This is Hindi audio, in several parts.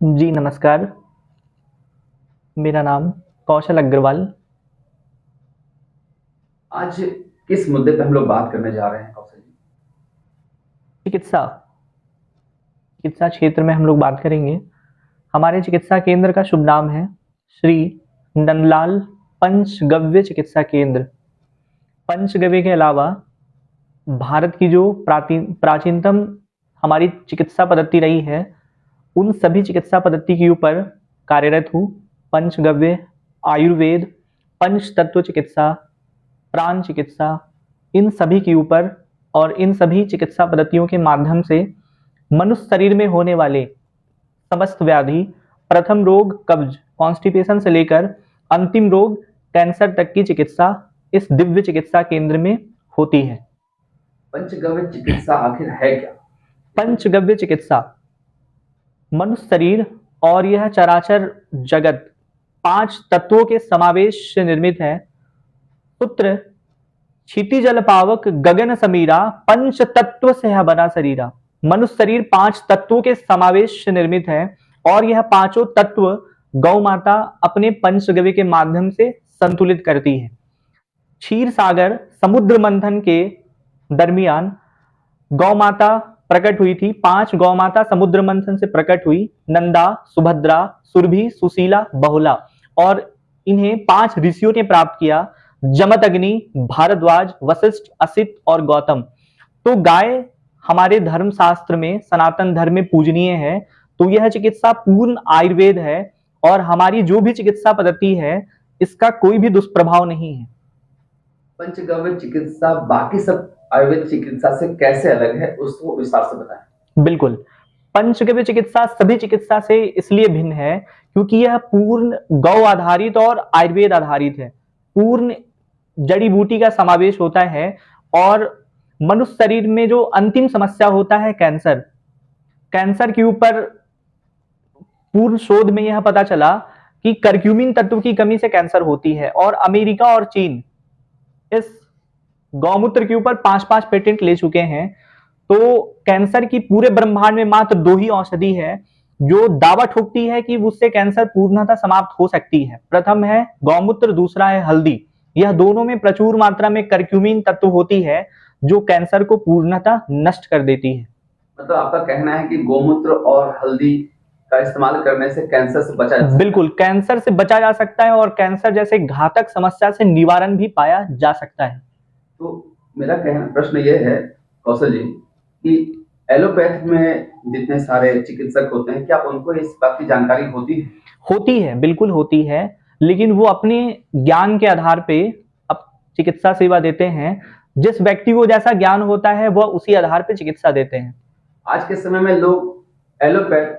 जी, नमस्कार। मेरा नाम कौशल अग्रवाल। आज किस मुद्दे पे हम लोग बात करने जा रहे हैं कौशल जी? चिकित्सा चिकित्सा क्षेत्र में हम लोग बात करेंगे। हमारे चिकित्सा केंद्र का शुभ नाम है श्री नंदलाल पंचगव्य चिकित्सा केंद्र। पंचगव्य के अलावा भारत की जो प्राचीनतम हमारी चिकित्सा पद्धति रही है, उन सभी चिकित्सा पद्धति के ऊपर कार्यरत हूँ। पंचगव्य, आयुर्वेद, पंचतत्व चिकित्सा, प्राण चिकित्सा, इन सभी के ऊपर और इन सभी चिकित्सा पद्धतियों के माध्यम से मनुष्य शरीर में होने वाले समस्त व्याधि, प्रथम रोग कब्ज कॉन्स्टिपेशन से लेकर अंतिम रोग कैंसर तक की चिकित्सा इस दिव्य चिकित्सा केंद्र में होती है। पंचगव्य चिकित्सा आखिर है क्या? पंचगव्य चिकित्सा मनुष्य शरीर और यह चराचर जगत 5 तत्वों के समावेश से निर्मित है। पुत्र क्षिति जल पावक गगन समीरा पंच तत्व से है बना शरीरा। मनुष्य शरीर 5 तत्वों के समावेश से निर्मित है और यह पांचों तत्व गौ माता अपने पंचगव्य के माध्यम से संतुलित करती है। क्षीर सागर समुद्र मंथन के दरमियान गौ माता प्रकट हुई थी। 5 गौ माता समुद्र मंथन से प्रकट हुई, नंदा, सुभद्रा, सुरभि, सुशीला, बहुला, और इन्हें 5 ऋषियों ने प्राप्त किया, जमदग्नि, भारद्वाज, वशिष्ठ, असित और गौतम। तो गाय हमारे धर्म शास्त्र में, सनातन धर्म में पूजनीय है। तो यह चिकित्सा पूर्ण आयुर्वेद है और हमारी जो भी चिकित्सा पद्धति है, इसका कोई भी दुष्प्रभाव नहीं है। पंचगव्य चिकित्सा बाकी सब आयुर्वेद चिकित्सा से कैसे अलग है, उसको विस्तार से बताएं। बिल्कुल। पंचगव्य चिकित्सा सभी चिकित्सा से इसलिए भिन्न है क्योंकि यह पूर्ण गौ आधारित और आयुर्वेद आधारित है। पूर्ण जड़ी बूटी का समावेश होता है और मनुष्य शरीर में जो अंतिम समस्या होता है कैंसर, कैंसर के ऊपर पूर्ण शोध में यह पता चला कि करक्यूमिन तत्व की कमी से कैंसर होती है और अमेरिका और चीन इस गौमूत्र के ऊपर 5-5 पेटेंट ले चुके हैं। तो कैंसर की पूरे ब्रह्मांड में मात्र 2 ही औषधि है जो दावा ठोकती है कि उससे कैंसर पूर्णतः समाप्त हो सकती है। प्रथम है गौमूत्र, दूसरा है हल्दी। यह दोनों में प्रचुर मात्रा में करक्यूमिन तत्व होती है जो कैंसर को पूर्णतः नष्ट कर देती है। मतलब आपका कहना है कि गौमूत्र और हल्दी का इस्तेमाल करने से कैंसर से बचा जा सकता है? बिल्कुल, कैंसर से बचा जा सकता है और कैंसर जैसे घातक समस्या से निवारण भी पाया जा सकता है। तो मेरा प्रश्न ये है कौशल जी कि एलोपैथ में जितने सारे चिकित्सक होते हैं, क्या उनको इस बात की जानकारी होती है? होती है, बिल्कुल होती है, लेकिन वो अपने ज्ञान के आधार पे अब चिकित्सा सेवा देते हैं। जिस व्यक्ति को जैसा ज्ञान होता है वह उसी आधार पे चिकित्सा देते हैं। आज के समय में लोग एलोपैथ,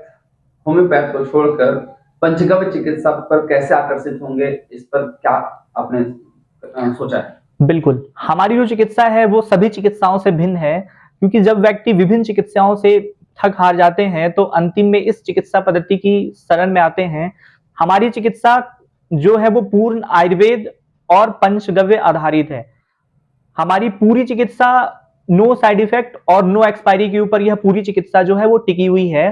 होम्योपैथ को छोड़कर पंचगव्य चिकित्सा पर कैसे आकर्षित होंगे, इस पर क्या आपने सोचा है? बिल्कुल, हमारी जो चिकित्सा है वो सभी चिकित्साओं से भिन्न है क्योंकि जब व्यक्ति विभिन्न चिकित्साओं से थक हार जाते हैं तो अंतिम में इस चिकित्सा पद्धति की शरण में आते हैं। हमारी चिकित्सा जो है वो पूर्ण आयुर्वेद और पंचगव्य आधारित है। हमारी पूरी चिकित्सा नो साइड इफेक्ट और नो एक्सपायरी के ऊपर यह पूरी चिकित्सा जो है वो टिकी हुई है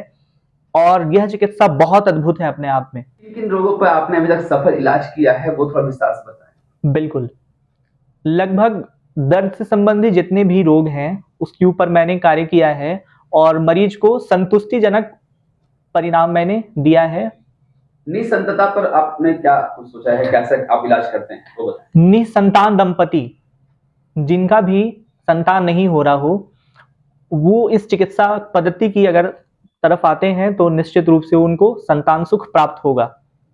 और यह चिकित्सा बहुत अद्भुत है अपने आप में। किन रोगों पर आपने अभी तक सफल इलाज किया है, वो थोड़ा विस्तार से बताएं। बिल्कुल, लगभग दर्द से संबंधित जितने भी रोग हैं उसके ऊपर मैंने कार्य किया है और मरीज को संतुष्टिजनक परिणाम मैंने दिया है। निसंतता पर आपने क्या सोचा है, कैसे आप इलाज करते हैं वो बताएं। निसंतान दंपति जिनका भी संतान नहीं हो रहा हो, वो इस चिकित्सा पद्धति की अगर तरफ आते हैं तो निश्चित रूप से उनको संतान सुख प्राप्त होगा।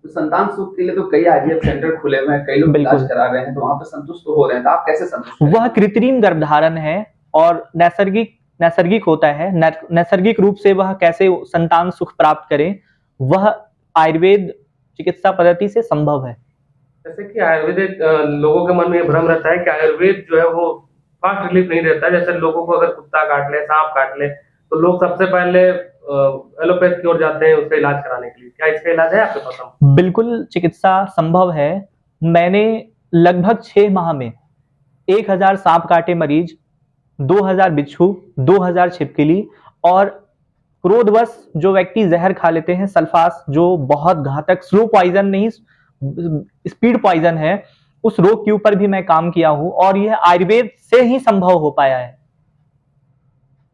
तो संतान सुख के लिए तो कई आईवीएफ सेंटर खुले हुए हैं, कई लोग इलाज बिल्कुल। करा रहे हैं, तो वहां पे संतुष्ट तो हो रहे हैं, तो आप कैसे संतुष्ट हैं? वह कृत्रिम गर्भधारण है और नैसर्गिक होता है। नैसर्गिक रूप से वह कैसे संतान सुख प्राप्त करें, वह आयुर्वेद चिकित्सा पद्धति से संभव है। जैसे कि आयुर्वेदिक लोगों के मन में ये भ्रम रहता है कि आयुर्वेद जो है वो फास्ट रिलीफ नहीं देता है। जैसे लोगों को अगर कुत्ता काट ले, सांप काट ले, तो लोग सबसे पहले एलोपैथ की ओर जाते हैं उसका इलाज कराने के लिए। क्या इसका इलाज है आपके पास? बिल्कुल चिकित्सा संभव है। मैंने लगभग 6 माह में 1000 सांप काटे मरीज, 2000 बिच्छू, 2000 छिपकली और क्रोधवश जो व्यक्ति जहर खा लेते हैं, सल्फास जो बहुत घातक, स्लो पॉइजन नहीं स्पीड पॉइजन है, उस रोग के ऊपर भी मैं काम किया हूं और यह आयुर्वेद से ही संभव हो पाया है।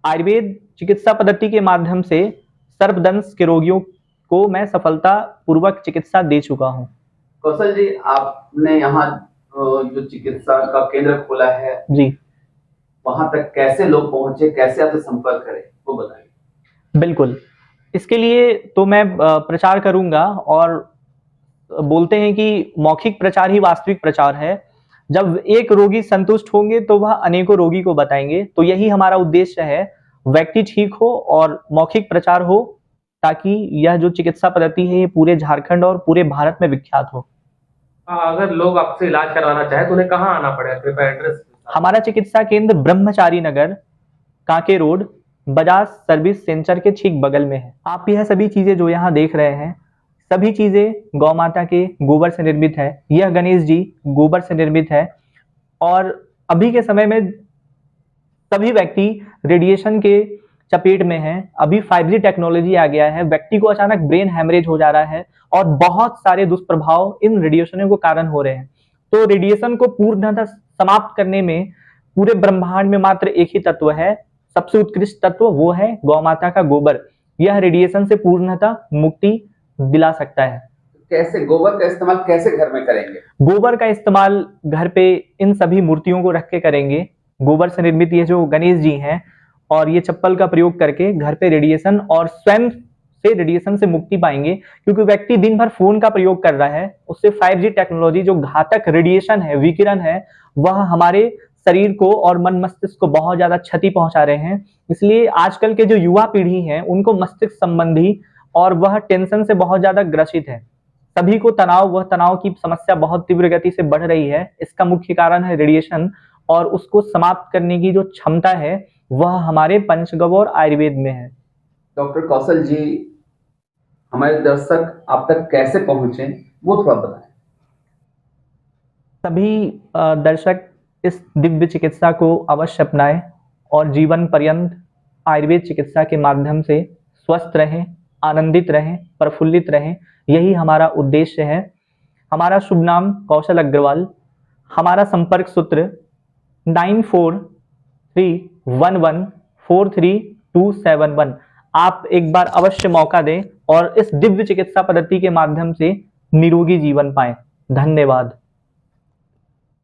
आयुर्वेद चिकित्सा पद्धति के माध्यम से सर्पदंश के रोगियों को मैं सफलता पूर्वक चिकित्सा दे चुका हूं। कौशल जी, आपने यहाँ जो चिकित्सा का केंद्र खोला है जी, वहां तक कैसे लोग पहुंचे, कैसे आपसे संपर्क करें, वो बताइए। बिल्कुल। इसके लिए तो मैं प्रचार करूंगा और बोलते हैं कि मौखिक प्रचार ही वास्तविक प्रचार है। जब एक रोगी संतुष्ट होंगे तो वह अनेकों रोगी को बताएंगे। तो यही हमारा उद्देश्य है, व्यक्ति ठीक हो और मौखिक प्रचार हो, ताकि यह जो चिकित्सा पद्धति है ये पूरे झारखंड और पूरे भारत में विख्यात हो। अगर लोग आपसे इलाज करवाना चाहे तो उन्हें कहाँ आना पड़ेगा, कृपया एड्रेस। हमारा चिकित्सा केंद्र Brahmachari Nagar, Kanke road, Bajaj service centre के ठीक बगल में है। आप यह सभी चीजें जो यहाँ देख रहे हैं, सभी चीजें गौ माता के गोबर से निर्मित है। यह गणेश जी गोबर से निर्मित है और अभी के समय में सभी व्यक्ति रेडिएशन के चपेट में हैं। अभी 5G टेक्नोलॉजी आ गया है, व्यक्ति को अचानक ब्रेन हैमरेज हो जा रहा है और बहुत सारे दुष्प्रभाव इन रेडिएशनों के कारण हो रहे हैं। तो रेडिएशन को पूर्णतः समाप्त करने में पूरे ब्रह्मांड में मात्र एक ही तत्व है, सबसे उत्कृष्ट तत्व, वो है गौ माता का गोबर। यह रेडिएशन से पूर्णतः मुक्ति दिला सकता है। कैसे गोबर का इस्तेमाल कैसे घर में करेंगे? गोबर का इस्तेमाल घर पे इन सभी मूर्तियों को रख के करेंगे। गोबर से निर्मित ये जो गणेश जी हैं और ये चप्पल का प्रयोग करके घर पे रेडिएशन और स्वयं से रेडिएशन से मुक्ति पाएंगे। क्योंकि व्यक्ति दिन भर फोन का प्रयोग कर रहा है, उससे 5G टेक्नोलॉजी जो घातक रेडिएशन है, विकिरण है, वह हमारे शरीर को और मन मस्तिष्क को बहुत ज्यादा क्षति पहुंचा रहे हैं। इसलिए आजकल के जो युवा पीढ़ी है उनको मस्तिष्क संबंधी और वह टेंशन से बहुत ज्यादा ग्रसित है। सभी को तनाव, वह तनाव की समस्या बहुत तीव्र गति से बढ़ रही है। इसका मुख्य कारण है रेडिएशन और उसको समाप्त करने की जो क्षमता है वह हमारे पंचगव्य और आयुर्वेद में है। डॉक्टर कौशल जी, हमारे दर्शक आप तक कैसे पहुंचे वो थोड़ा बताएं। सभी दर्शक इस दिव्य चिकित्सा को अवश्य अपनाएं और जीवन पर्यंत आयुर्वेद चिकित्सा के माध्यम से स्वस्थ रहें, आनंदित रहें, प्रफुल्लित रहें। यही हमारा उद्देश्य है। हमारा शुभ नाम कौशल अग्रवाल। हमारा संपर्क सूत्र 9431143271। आप एक बार अवश्य मौका दें और इस दिव्य चिकित्सा पद्धति के माध्यम से निरोगी जीवन पाएं। धन्यवाद।